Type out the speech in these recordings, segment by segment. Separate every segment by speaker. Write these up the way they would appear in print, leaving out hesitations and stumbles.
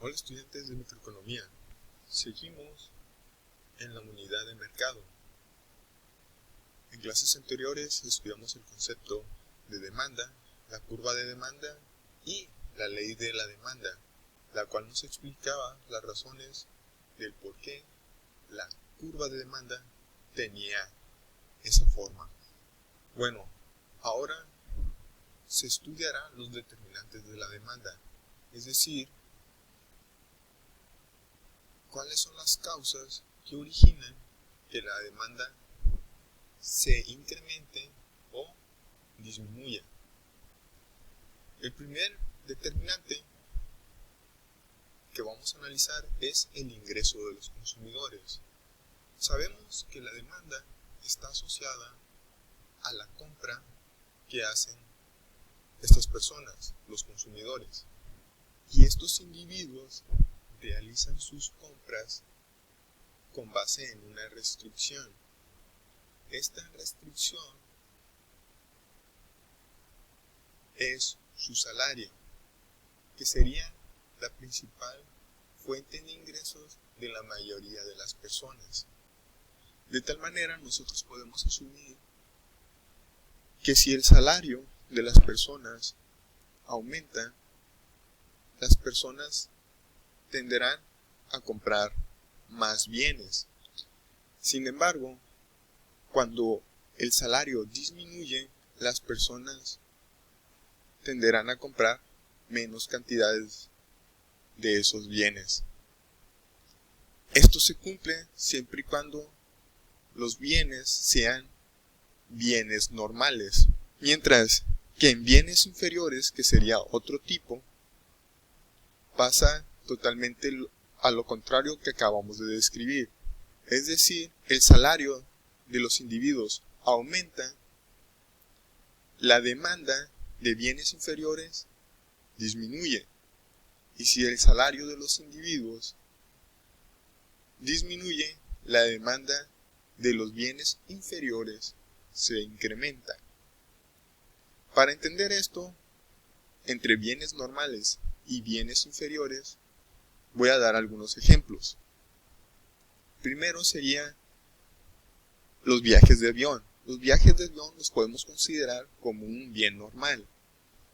Speaker 1: Hola estudiantes de microeconomía, seguimos en la unidad de mercado. En clases anteriores estudiamos el concepto de demanda, la curva de demanda y la ley de la demanda, la cual nos explicaba las razones del por qué la curva de demanda tenía esa forma. Bueno, ahora se estudiarán los determinantes de la demanda, es decir, cuáles son las causas que originan que la demanda se incremente o disminuya. El primer determinante que vamos a analizar es el ingreso de los consumidores. Sabemos que la demanda está asociada a la compra que hacen estas personas, los consumidores. Y estos individuos realizan sus compras con base en una restricción. Esta restricción es su salario, que sería la principal fuente de ingresos de la mayoría de las personas. De tal manera, nosotros podemos asumir que si el salario de las personas aumenta, las personas tenderán a comprar más bienes. Sin embargo, cuando el salario disminuye, las personas tenderán a comprar menos cantidades de esos bienes. Esto se cumple siempre y cuando los bienes sean bienes normales, mientras que en bienes inferiores, que sería otro tipo, pasa totalmente a lo contrario que acabamos de describir. Es decir, el salario de los individuos aumenta, la demanda de bienes inferiores disminuye. Y si el salario de los individuos disminuye, la demanda de los bienes inferiores se incrementa. Para entender esto, entre bienes normales y bienes inferiores, voy a dar algunos ejemplos. Primero serían los viajes de avión. Los viajes de avión los podemos considerar como un bien normal,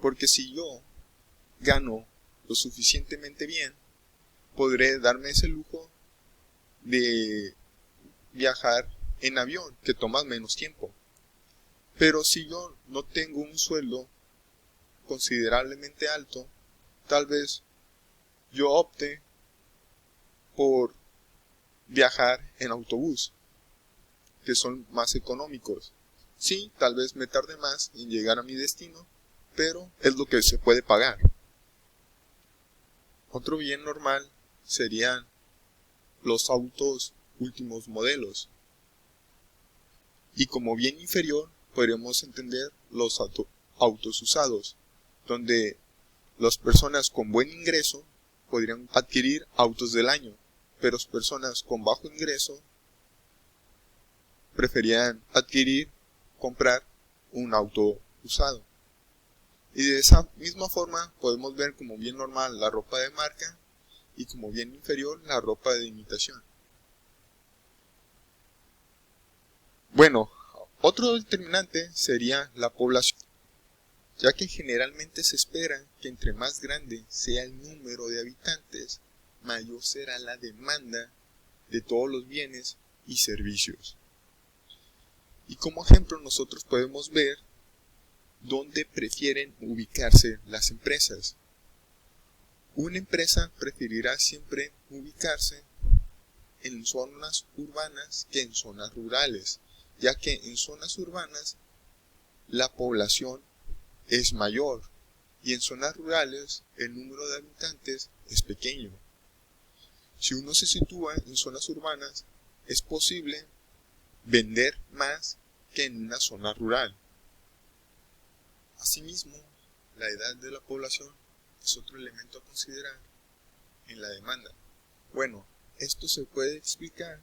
Speaker 1: porque si yo gano lo suficientemente bien, podré darme ese lujo de viajar en avión, que toma menos tiempo. Pero si yo no tengo un sueldo considerablemente alto, tal vez yo opte por viajar en autobús, que son más económicos. Sí, tal vez me tarde más en llegar a mi destino, pero es lo que se puede pagar. Otro bien normal serían los autos últimos modelos. Y como bien inferior podríamos entender los autos usados, donde las personas con buen ingreso podrían adquirir autos del año, pero personas con bajo ingreso preferían comprar un auto usado. Y de esa misma forma podemos ver como bien normal la ropa de marca y como bien inferior la ropa de imitación. Bueno, otro determinante sería la población, ya que generalmente se espera que entre más grande sea el número de habitantes, mayor será la demanda de todos los bienes y servicios. Y como ejemplo nosotros podemos ver dónde prefieren ubicarse las empresas. Una empresa preferirá siempre ubicarse en zonas urbanas que en zonas rurales, ya que en zonas urbanas la población es mayor y en zonas rurales el número de habitantes es pequeño. Si uno se sitúa en zonas urbanas, es posible vender más que en una zona rural. Asimismo, la edad de la población es otro elemento a considerar en la demanda. Bueno, esto se puede explicar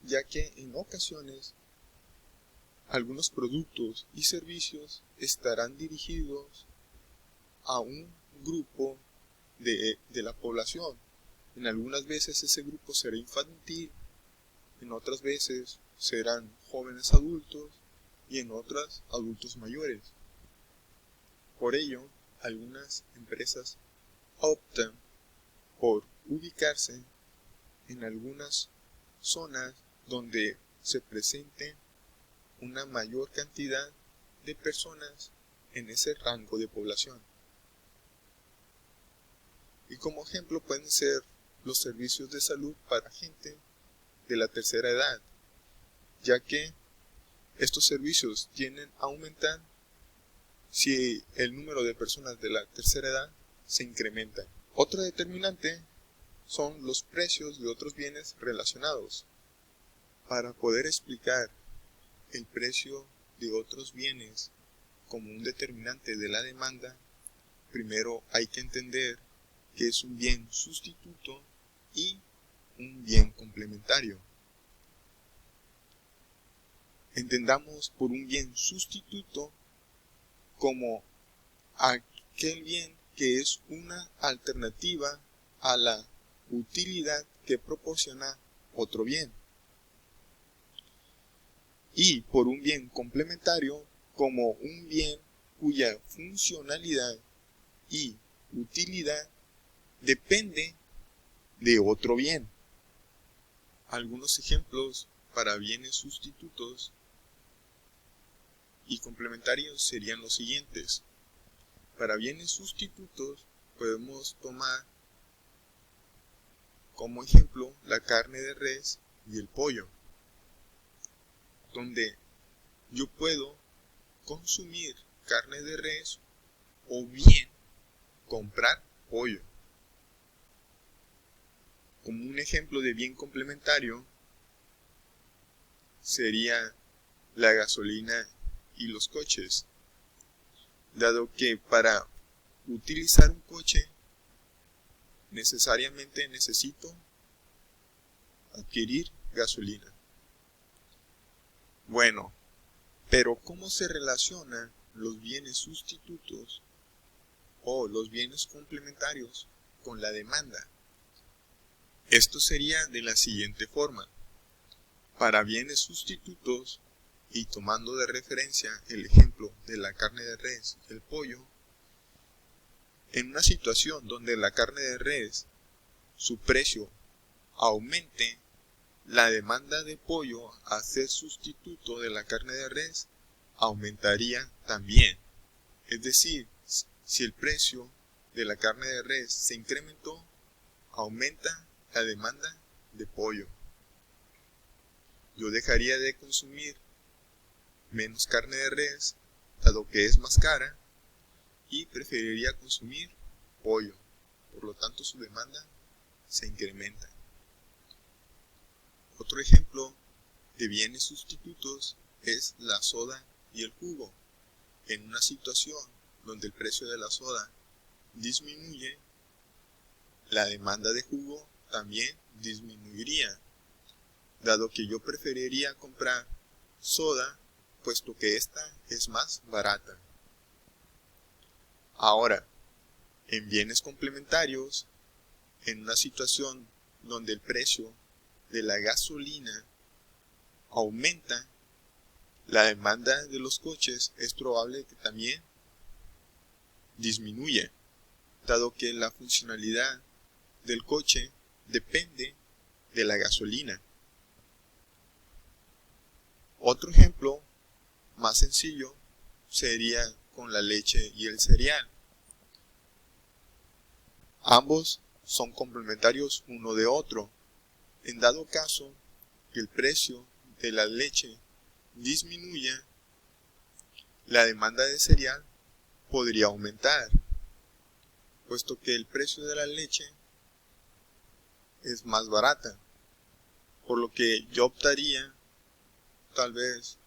Speaker 1: ya que en ocasiones algunos productos y servicios estarán dirigidos a un grupo de la población, En algunas veces ese grupo será infantil, en otras veces serán jóvenes adultos y en otras adultos mayores. Por ello, algunas empresas optan por ubicarse en algunas zonas donde se presente una mayor cantidad de personas en ese rango de población. Y como ejemplo pueden ser los servicios de salud para gente de la tercera edad, ya que estos servicios tienden a aumentar si el número de personas de la tercera edad se incrementa. Otra determinante son los precios de otros bienes relacionados. Para poder explicar el precio de otros bienes como un determinante de la demanda, primero hay que entender que es un bien sustituto y un bien complementario. Entendamos por un bien sustituto como aquel bien que es una alternativa a la utilidad que proporciona otro bien. Y por un bien complementario como un bien cuya funcionalidad y utilidad depende de otro bien. Algunos ejemplos para bienes sustitutos y complementarios serían los siguientes. Para bienes sustitutos podemos tomar como ejemplo la carne de res y el pollo, donde yo puedo consumir carne de res o bien comprar pollo. Como un ejemplo de bien complementario sería la gasolina y los coches, dado que para utilizar un coche necesariamente necesito adquirir gasolina. Bueno, pero ¿cómo se relacionan los bienes sustitutos o los bienes complementarios con la demanda? Esto sería de la siguiente forma. Para bienes sustitutos, y tomando de referencia el ejemplo de la carne de res y el pollo, en una situación donde la carne de res, su precio aumente, la demanda de pollo a ser sustituto de la carne de res aumentaría también. Es decir, si el precio de la carne de res se incrementó, aumenta la demanda de pollo. Yo dejaría de consumir menos carne de res, dado que es más cara, y preferiría consumir pollo. Por lo tanto, su demanda se incrementa. Otro ejemplo de bienes sustitutos es la soda y el jugo. En una situación donde el precio de la soda disminuye, la demanda de jugo también disminuiría, dado que yo preferiría comprar soda, puesto que esta es más barata. Ahora, en bienes complementarios, en una situación donde el precio de la gasolina aumenta, la demanda de los coches es probable que también disminuya, dado que la funcionalidad del coche depende de la gasolina. Otro ejemplo más sencillo sería con la leche y el cereal. Ambos son complementarios uno de otro. En dado caso que el precio de la leche disminuya, la demanda de cereal podría aumentar, puesto que el precio de la leche es más barata, por lo que yo optaría tal vez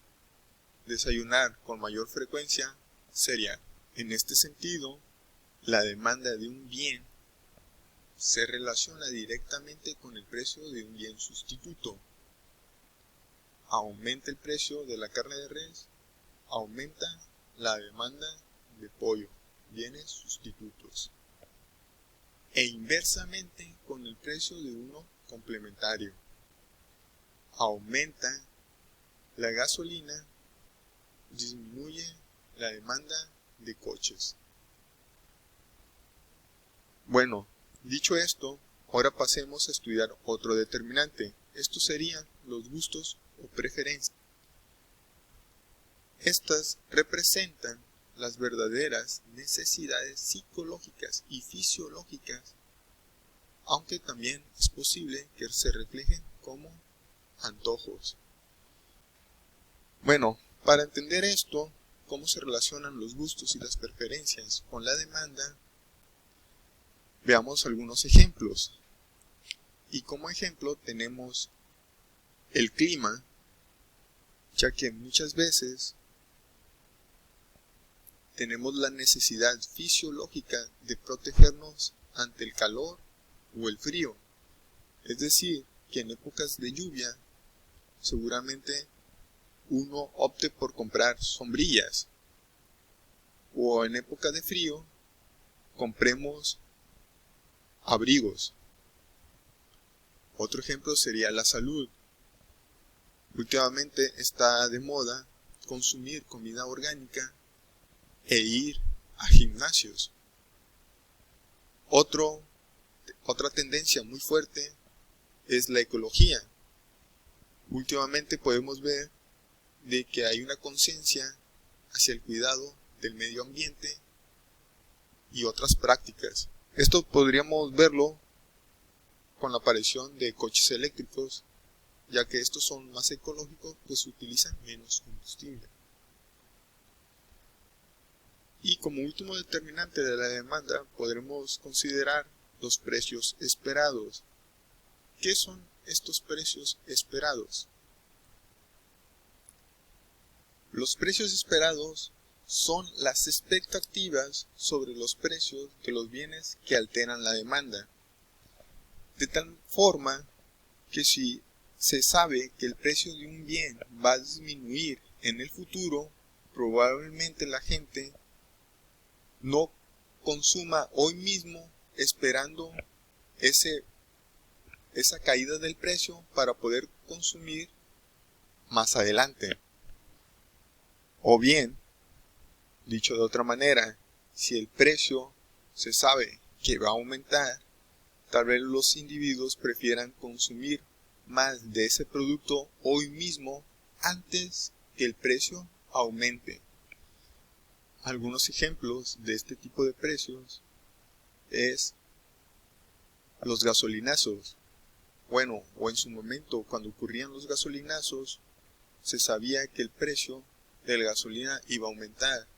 Speaker 1: desayunar con mayor frecuencia cereal. En este sentido, la demanda de un bien se relaciona directamente con el precio de un bien sustituto. Aumenta el precio de la carne de res, aumenta la demanda de pollo, bienes sustitutos. e inversamente con el precio de uno complementario. Aumenta la gasolina, disminuye la demanda de coches. Bueno, dicho esto, ahora pasemos a estudiar otro determinante. Estos serían los gustos o preferencias. Estas representan las verdaderas necesidades psicológicas y fisiológicas, aunque también es posible que se reflejen como antojos. Bueno, para entender esto, cómo se relacionan los gustos y las preferencias con la demanda, veamos algunos ejemplos. Y como ejemplo tenemos el clima, ya que muchas veces tenemos la necesidad fisiológica de protegernos ante el calor o el frío. Es decir, que en épocas de lluvia seguramente uno opte por comprar sombrillas, o en época de frío compremos abrigos. Otro ejemplo sería la salud. Últimamente está de moda consumir comida orgánica e ir a gimnasios. Otra tendencia muy fuerte es la ecología. Últimamente podemos ver de que hay una conciencia hacia el cuidado del medio ambiente y otras prácticas. Esto podríamos verlo con la aparición de coches eléctricos, ya que estos son más ecológicos, pues utilizan menos combustible. Y como último determinante de la demanda podremos considerar los precios esperados. ¿Qué son estos precios esperados? Los precios esperados son las expectativas sobre los precios de los bienes que alteran la demanda. De tal forma que si se sabe que el precio de un bien va a disminuir en el futuro, probablemente la gente no consuma hoy mismo esperando esa caída del precio para poder consumir más adelante. O bien, dicho de otra manera, si el precio se sabe que va a aumentar, tal vez los individuos prefieran consumir más de ese producto hoy mismo antes que el precio aumente. Algunos ejemplos de este tipo de precios es los gasolinazos. Bueno, o en su momento cuando ocurrían los gasolinazos, se sabía que el precio de la gasolina iba a aumentar.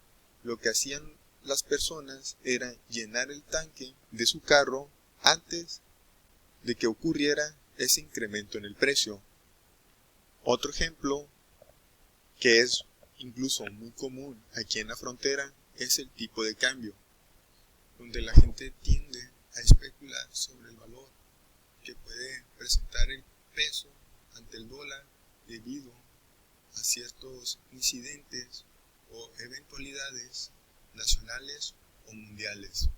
Speaker 1: Lo que hacían las personas era llenar el tanque de su carro antes de que ocurriera ese incremento en el precio. Otro ejemplo que es incluso muy común aquí en la frontera es el tipo de cambio, donde la gente tiende a especular sobre el valor que puede presentar el peso ante el dólar debido a ciertos incidentes o eventualidades nacionales o mundiales.